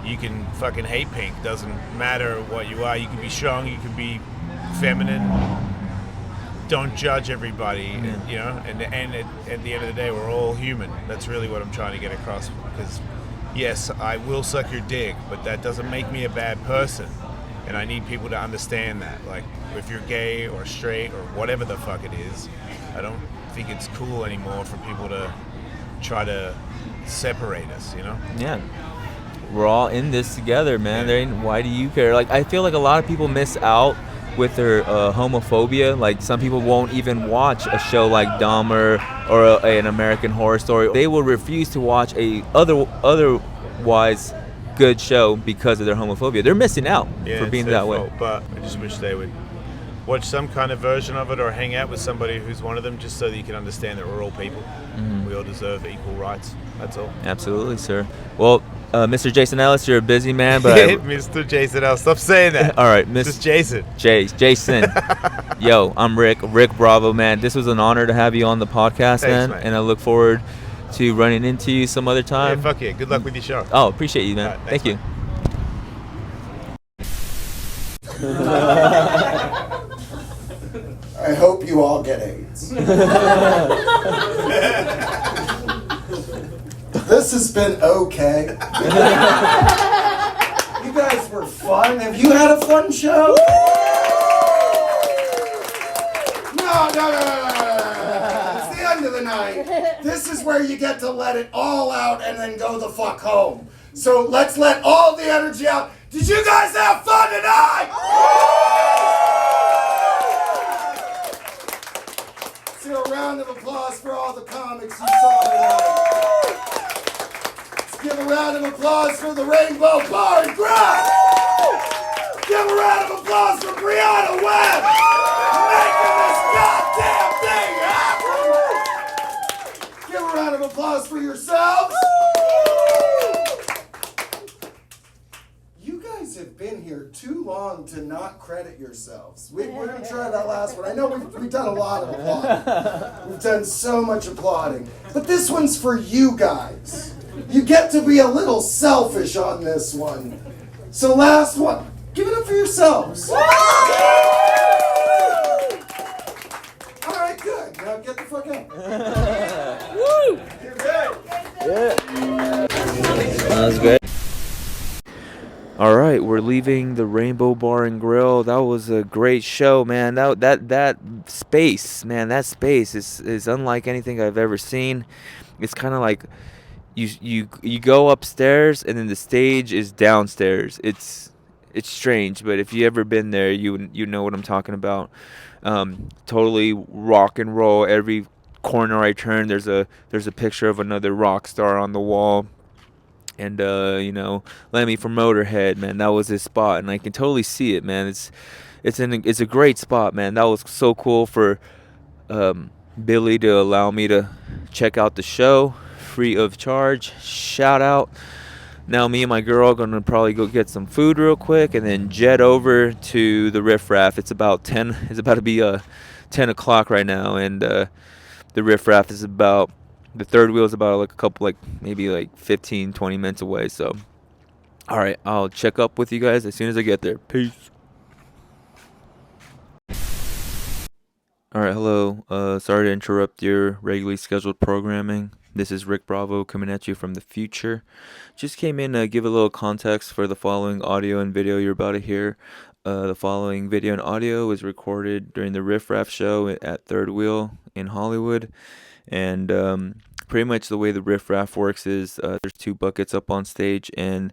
Speaker 7: you can fucking hate pink. Doesn't matter what you are. You can be strong, you can be feminine. Don't judge everybody, and at the end of the day, we're all human. That's really what I'm trying to get across. Because, yes, I will suck your dick, but that doesn't make me a bad person. And I need people to understand that. Like, if you're gay or straight or whatever the fuck it is, I don't think it's cool anymore for people to try to separate us,
Speaker 5: Yeah. We're all in this together, man. There ain't, why do you care? Like, I feel like a lot of people miss out with their homophobia. Like some people won't even watch a show like Dahmer or an American Horror Story. They will refuse to watch a otherwise good show because of their homophobia. They're missing out for being that way.
Speaker 7: But I just wish they would watch some kind of version of it or hang out with somebody who's one of them, just so that you can understand that we're all people. We all deserve equal rights. That's all.
Speaker 5: Absolutely, sir. Well, Mr. Jason Ellis, you're a busy man, but
Speaker 7: Mr. Jason Ellis, stop saying that.
Speaker 5: All right,
Speaker 7: Just Jason.
Speaker 5: Jason. Yo, I'm Rick Bravo, man. This was an honor to have you on the podcast,
Speaker 7: Thanks,
Speaker 5: man.
Speaker 7: mate.
Speaker 5: And I look forward to running into you some other time.
Speaker 7: Yeah, fuck yeah. Good luck with your show.
Speaker 5: Oh, appreciate you, man.
Speaker 7: All right, thanks,
Speaker 5: Thank you.
Speaker 8: I hope you all get AIDS. This has been okay. You guys were fun. Have you had a fun show? No. It's the end of the night. This is where you get to let it all out and then go the fuck home. So let's let all the energy out. Did you guys have fun tonight? So a round of applause for all the comics you saw tonight. Let's give a round of applause for the Rainbow Bar and Grill. Give a round of applause for Brianna Webb making this goddamn thing happen. Give a round of applause for yourselves. You guys have been here too long to not credit yourselves. We're going to try that last one. I know we've done a lot of applauding. We've done so much applauding. But this one's for you guys. You get to be a little selfish on this one. So last one. Give it up for yourselves. All right, good. Now get the fuck out. Woo! You're good.
Speaker 5: Yeah. That was great. All right, we're leaving the Rainbow Bar and Grill. That was a great show, man. That space, man, that space is unlike anything I've ever seen. It's kind of like you go upstairs and then the stage is downstairs. It's strange, but if you ever been there, you know what I'm talking about. Totally rock and roll. Every corner I turn, there's a picture of another rock star on the wall. And Lemmy from Motorhead, man, that was his spot, and I can totally see it, man. It's a great spot, man. That was so cool for Billy to allow me to check out the show free of charge. Shout out. Now me and my girl are gonna probably go get some food real quick and then jet over to the Riff Raff. It's about to be 10 o'clock right now, and the Riff Raff is about. The third wheel is about maybe 15, 20 minutes away. So, all right, I'll check up with you guys as soon as I get there. Peace. All right, hello. Sorry to interrupt your regularly scheduled programming. This is Rick Bravo coming at you from the future. Just came in to give a little context for the following audio and video you're about to hear. The following video and audio was recorded during the Riff Raff show at Third Wheel in Hollywood. And pretty much the way the Riff Raff works is there's 2 buckets up on stage, and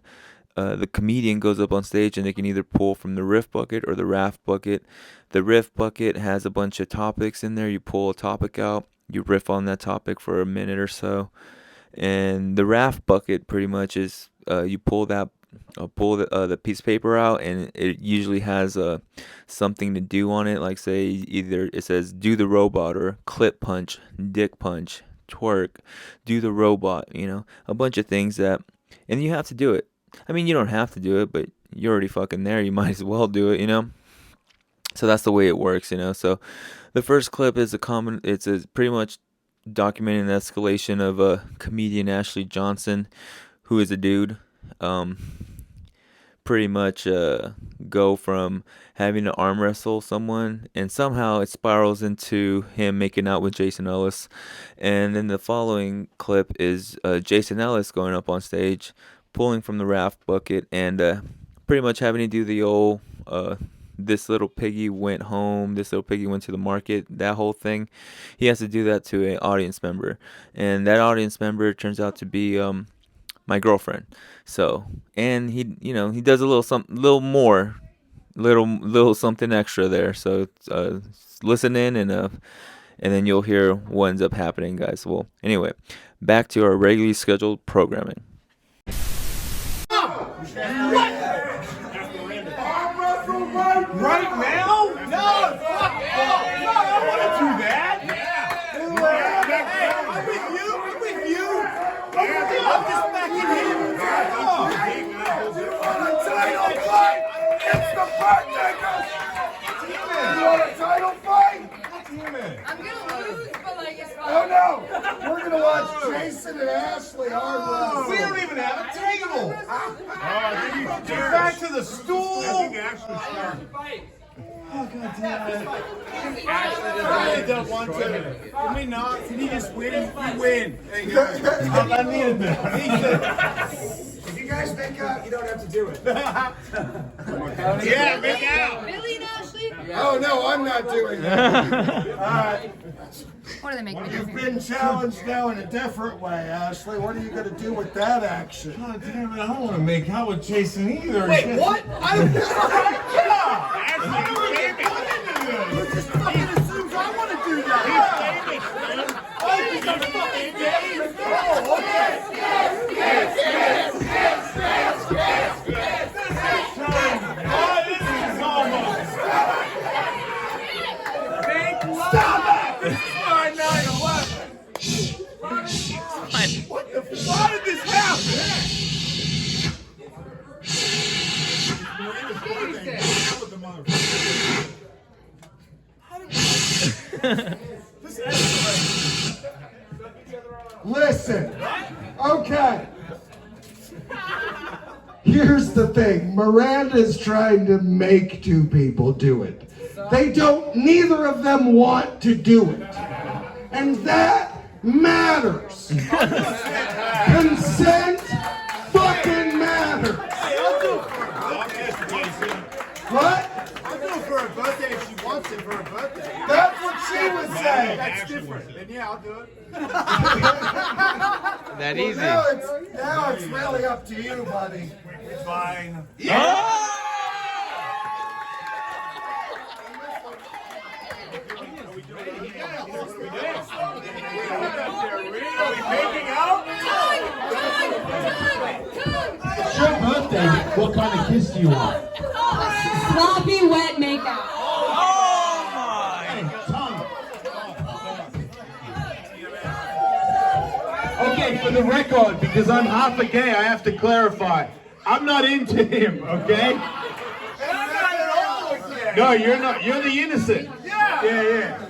Speaker 5: the comedian goes up on stage and they can either pull from the riff bucket or the raff bucket. The riff bucket has a bunch of topics in there. You pull a topic out, you riff on that topic for a minute or so. And the raff bucket pretty much is you pull the piece of paper out, and it usually has something to do on it, like say either it says do the robot or clip punch, dick punch, twerk, do the robot, a bunch of things that, and you have to do it. I mean, you don't have to do it, but you're already fucking there, you might as well do it, So that's the way it works, So the first clip is it's pretty much documenting the escalation of comedian Ashley Johnson, who is a dude. Pretty much go from having to arm wrestle someone, and somehow it spirals into him making out with Jason Ellis. And then the following clip is Jason Ellis going up on stage, pulling from the raft bucket, and pretty much having to do the old this little piggy went home, this little piggy went to the market, that whole thing. He has to do that to an audience member, and that audience member turns out to be my girlfriend. So, and he does a little something extra there. So listen in, and then you'll hear what ends up happening, guys. Well, anyway, back to our regularly scheduled programming.
Speaker 9: Right now? No, fuck no. No, I don't want to do that. I'm with you. I'm just backing him.
Speaker 8: On a title fight! It's the birthday girl! You want a title fight?
Speaker 10: I'm gonna lose, but like it's fine.
Speaker 8: Oh no! We're gonna watch Jason and Ashley arm wrestle.
Speaker 9: We don't even have a table. Get back to the stool. I think Ashley started. Oh, God damn it. Ashley doesn't want to. Can we not? Can he just win? You win. There you go. I need it.
Speaker 8: If you guys make out, you don't have to do it.
Speaker 9: Yeah, make out.
Speaker 10: Billy and Ashley?
Speaker 8: Oh no, I'm not doing that. Alright.
Speaker 10: What do they make me do?
Speaker 8: You've been challenged now in a different way, Ashley. What are you going to do with that action?
Speaker 9: God damn it, I don't want to make out with Jason either.
Speaker 8: Wait, what? I don't
Speaker 9: He
Speaker 8: just fucking assumes I want to do that.
Speaker 9: famous, man.
Speaker 8: Oh, he's a fucking game. Oh, okay. Yes.
Speaker 9: Oh, this is almost.
Speaker 8: Stop it!
Speaker 9: This is my 9/11. What the fuck? Why did this happen?
Speaker 8: Listen. Okay. Here's the thing. Miranda's trying to make 2 people do it. Neither of them want to do it. And that matters. Consent fucking matters.
Speaker 9: Hey, I'll do it for her birthday, Jason.
Speaker 8: What?
Speaker 9: I'll do it for her birthday if she wants it for her birthday.
Speaker 8: That's what she was saying.
Speaker 9: That's different. Then yeah, I'll do it.
Speaker 5: That
Speaker 8: Well,
Speaker 5: easy.
Speaker 8: now it's really up to you, buddy.
Speaker 9: It's fine. Are we making out?
Speaker 11: It's your birthday. What kind of kiss do you want?
Speaker 10: Sloppy wet makeout.
Speaker 11: Okay, for the record, because I'm half a gay, I have to clarify. I'm not into him, okay?
Speaker 9: And I'm not at all again.
Speaker 11: No, you're not. You're the innocent.
Speaker 9: Yeah.
Speaker 11: Yeah.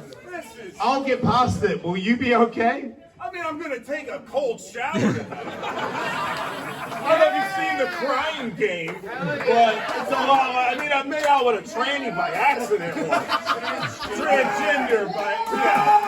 Speaker 11: I'll get past it. Will you be okay?
Speaker 9: I mean, I'm gonna take a cold shower tonight. I don't know if you've seen The Crying Game, but it's a lot. I mean, I made out with a tranny by accident once. Transgender, but yeah.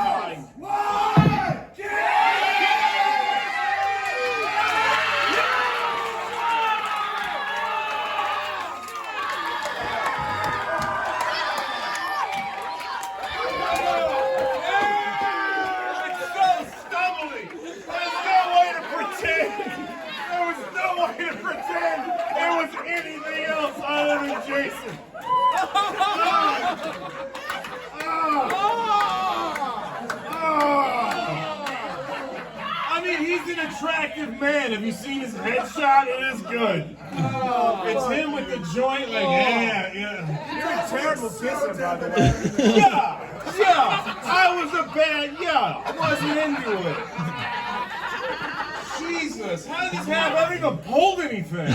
Speaker 9: anything else other than Jason. I mean, he's an attractive man. Have you seen his headshot? It is good. It's him with the joint, like, yeah. You're a terrible kisser, by the way. Yeah. I was a bad, I wasn't into it. Jesus, how did this happen? I haven't even pulled anything. I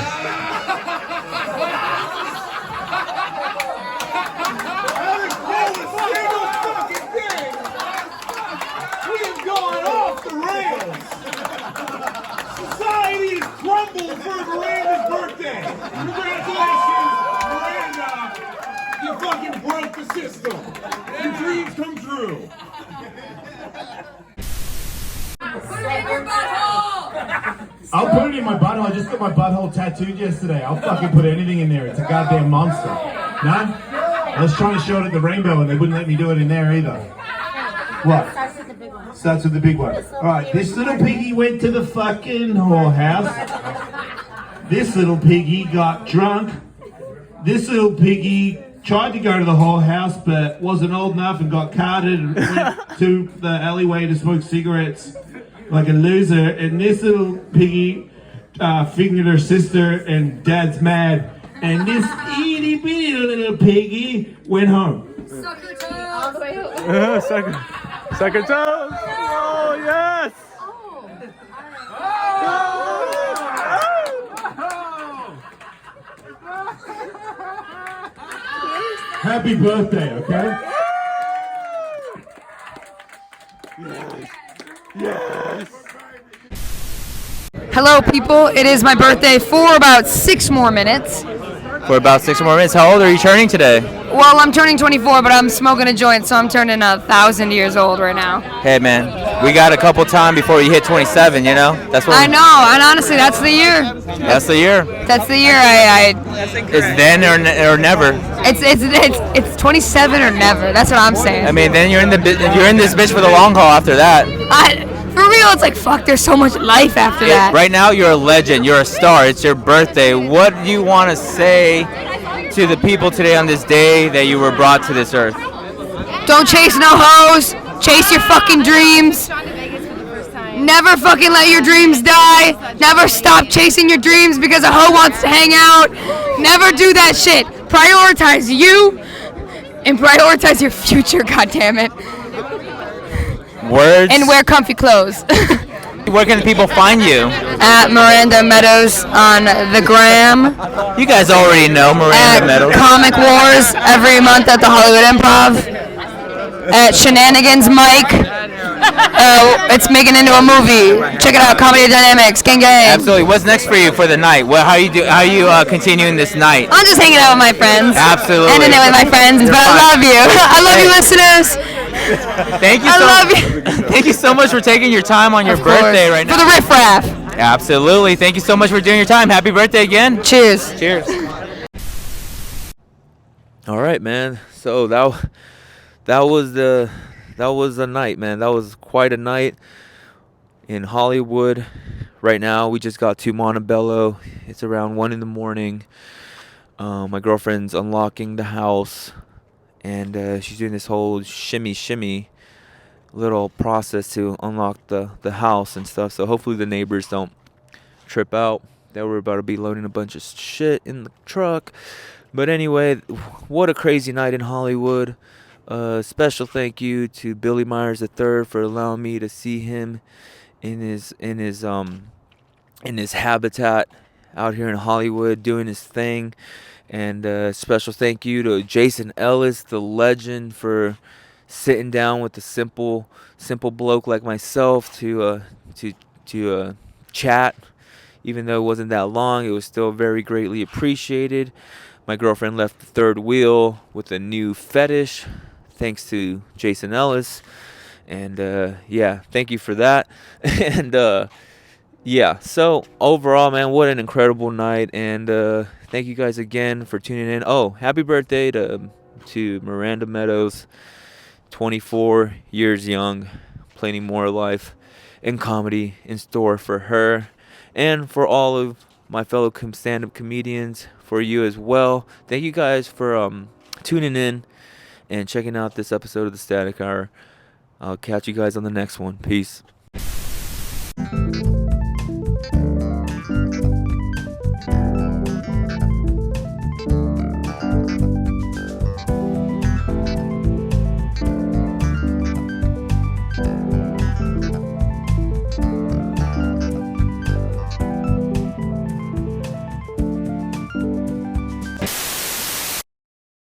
Speaker 9: haven't pulled a single fucking thing. We have gone off the rails. Society has crumbled for Miranda's birthday. Congratulations, Miranda. You fucking broke the system. Your dreams come true.
Speaker 10: Put it in your butthole!
Speaker 11: I'll put it in my butthole. I just got my butthole tattooed yesterday. I'll fucking put anything in there. It's a goddamn monster. None? I was trying to show it at the Rainbow and they wouldn't let me do it in there either. What?
Speaker 3: Starts with the big one.
Speaker 11: Starts with the big one. Alright, this little piggy went to the fucking whorehouse. This little piggy got drunk. This little piggy tried to go to the whorehouse but wasn't old enough and got carted and went to the alleyway to smoke cigarettes like a loser. And this little piggy fingered her sister and dad's mad. And this itty bitty little piggy went home.
Speaker 10: Suck your toes!
Speaker 3: All the way over.
Speaker 12: Suck her toes. Oh, yes.
Speaker 11: Happy birthday, okay?
Speaker 12: Yes.
Speaker 10: Hello, people. It is my birthday for about 6 more minutes.
Speaker 5: For about 6 more minutes. How old are you turning today?
Speaker 10: Well, I'm turning 24, but I'm smoking a joint, so I'm turning 1,000 years old right now.
Speaker 5: Hey, man, we got a couple time before you hit 27, you know? That's what
Speaker 10: I know, and honestly, that's the year.
Speaker 5: That's the year.
Speaker 10: That's the year
Speaker 5: It's then or never.
Speaker 10: It's 27 or never. That's what I'm saying.
Speaker 5: I mean, then you're in this bitch for the long haul after that.
Speaker 10: For real, it's like, fuck, there's so much life after that.
Speaker 5: Right now, you're a legend. You're a star. It's your birthday. What do you want to say to the people today on this day that you were brought to this earth?
Speaker 10: Don't chase no hoes. Chase your fucking dreams. Never fucking let your dreams die. Never stop chasing your dreams because a hoe wants to hang out. Never do that shit. Prioritize you and prioritize your future, goddammit.
Speaker 5: Words.
Speaker 10: And wear comfy clothes.
Speaker 5: Where can people find you?
Speaker 10: At Miranda Meadows on the gram.
Speaker 5: You guys already know Miranda Meadows.
Speaker 10: Comic Wars every month at the Hollywood Improv. At Shenanigans Mike. It's making into a movie. Check it out, Comedy Dynamics, gang gang.
Speaker 5: Absolutely. What's next for you for the night? How are you continuing this night?
Speaker 10: I'm just hanging out with my friends.
Speaker 5: Absolutely.
Speaker 10: Ending it with my friends, but I love you. I love you, listeners.
Speaker 5: Thank you.
Speaker 10: I love you.
Speaker 5: Thank you so much for taking your time on your birthday right now.
Speaker 10: For the Riff Raff.
Speaker 5: Absolutely. Thank you so much for doing your time. Happy birthday again.
Speaker 10: Cheers.
Speaker 5: Cheers. All right, man. So that was the night, man. That was quite a night in Hollywood. Right now, we just got to Montebello. It's around 1 a.m. My girlfriend's unlocking the house, and she's doing this whole shimmy little process to unlock the house and stuff. So hopefully the neighbors don't trip out that we're about to be loading a bunch of shit in the truck. But anyway, what a crazy night in Hollywood. Special thank you to Billy Myers III for allowing me to see him in his habitat out here in Hollywood doing his thing. And special thank you to Jason Ellis, the legend, for sitting down with a simple bloke like myself to chat. Even though it wasn't that long, it was still very greatly appreciated. My girlfriend left the third wheel with a new fetish, thanks to Jason Ellis. And thank you for that. And so overall, man, what an incredible night. And thank you guys again for tuning in. Oh, happy birthday to Miranda Meadows, 24 years young, plenty more life and comedy in store for her and for all of my fellow stand-up comedians, for you as well. Thank you guys for tuning in and checking out this episode of the Static Hour. I'll catch you guys on the next one. Peace.